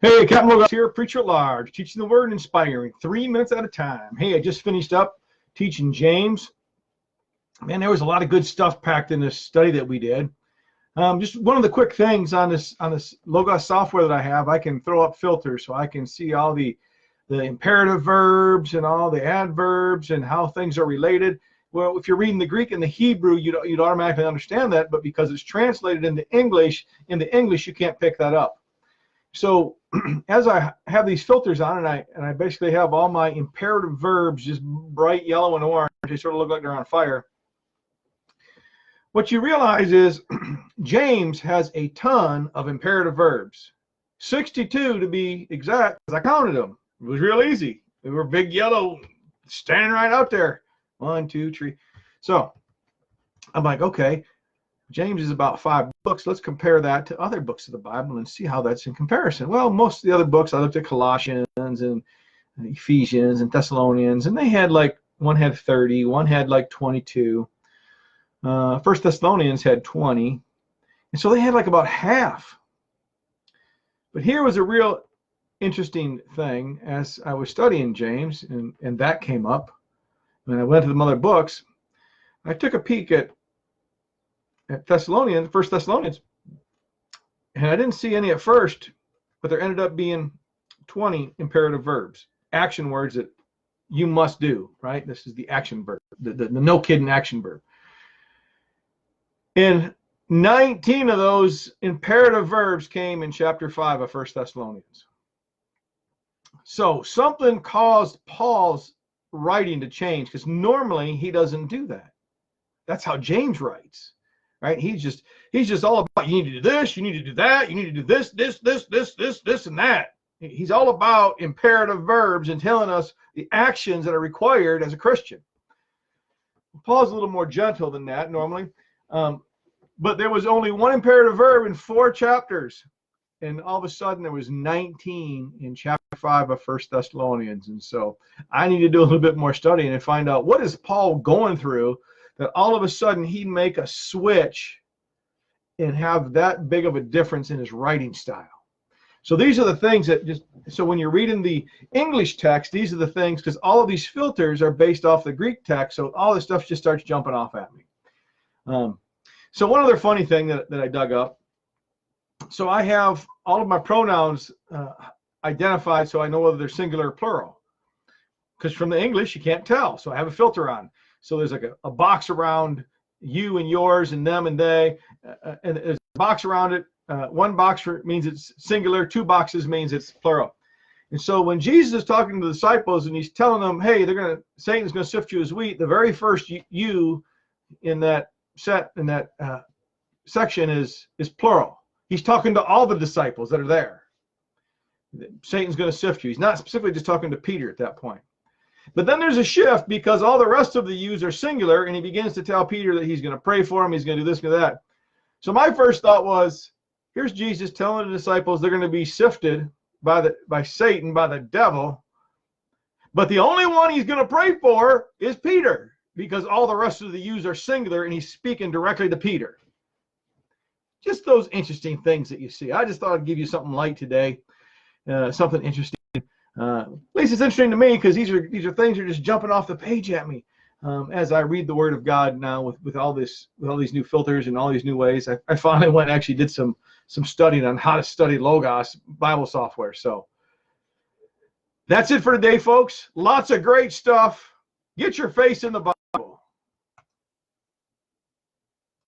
Hey, Captain Logos here, preacher at large, teaching the word and inspiring 3 minutes at a time. Hey, I just finished up teaching James. Man, there was a lot of good stuff packed in this study that we did. Just one of the quick things on this Logos software that I have, I can throw up filters so I can see all the imperative verbs and all the adverbs and how things are related. Well, if you're reading the Greek and the Hebrew, you'd automatically understand that, but because it's translated into English, you can't pick that up. So as I have these filters on, and I basically have all my imperative verbs just bright yellow and orange, they sort of look like they're on fire. What you realize is James has a ton of imperative verbs, 62 to be exact, because I counted them. It was real easy. They were big yellow, standing right out there. 1, 2, 3. So I'm like, okay, James is about 5 books. Let's compare that to other books of the Bible and see how that's in comparison. Well, most of the other books, I looked at Colossians and Ephesians and Thessalonians, and they had like, one had 30, one had like 22. First Thessalonians had 20. And so they had like about half. But here was a real interesting thing as I was studying James, and that came up. When I went to the other books, I took a peek at Thessalonians, First Thessalonians, and I didn't see any at first, but there ended up being 20 imperative verbs, action words that you must do, right? This is the action verb, the no kidding action verb. And 19 of those imperative verbs came in chapter 5 of First Thessalonians. So something caused Paul's writing to change, because normally he doesn't do that. That's how James writes. Right? He's just all about, you need to do this, you need to do that, you need to do this, and that. He's all about imperative verbs and telling us the actions that are required as a Christian. Paul's a little more gentle than that normally. But there was only one imperative verb in 4 chapters. And all of a sudden there was 19 in chapter 5 of First Thessalonians. And so I need to do a little bit more studying and find out, what is Paul going through that all of a sudden he'd make a switch and have that big of a difference in his writing style. So these are the things that so when you're reading the English text, these are the things, because all of these filters are based off the Greek text, so all this stuff just starts jumping off at me. So one other funny thing that I dug up, so I have all of my pronouns identified so I know whether they're singular or plural, because from the English you can't tell, so I have a filter on. So there's like a box around you and yours and them and they, and there's a box around it. 1 box means it's singular, 2 boxes means it's plural. And so when Jesus is talking to the disciples and he's telling them, hey, Satan's going to sift you as wheat, the very first you in that section is plural. He's talking to all the disciples that are there. Satan's going to sift you. He's not specifically just talking to Peter at that point. But then there's a shift, because all the rest of the yous are singular, and he begins to tell Peter that he's going to pray for him, he's going to do this and that. So my first thought was, here's Jesus telling the disciples they're going to be sifted by Satan, by the devil, but the only one he's going to pray for is Peter, because all the rest of the yous are singular, and he's speaking directly to Peter. Just those interesting things that you see. I just thought I'd give you something light today, something interesting. At least it's interesting to me, because these are things that are just jumping off the page at me as I read the Word of God now with all these new filters and all these new ways. I finally went and actually did some studying on how to study Logos Bible software. So that's it for today, folks. Lots of great stuff. Get your face in the Bible.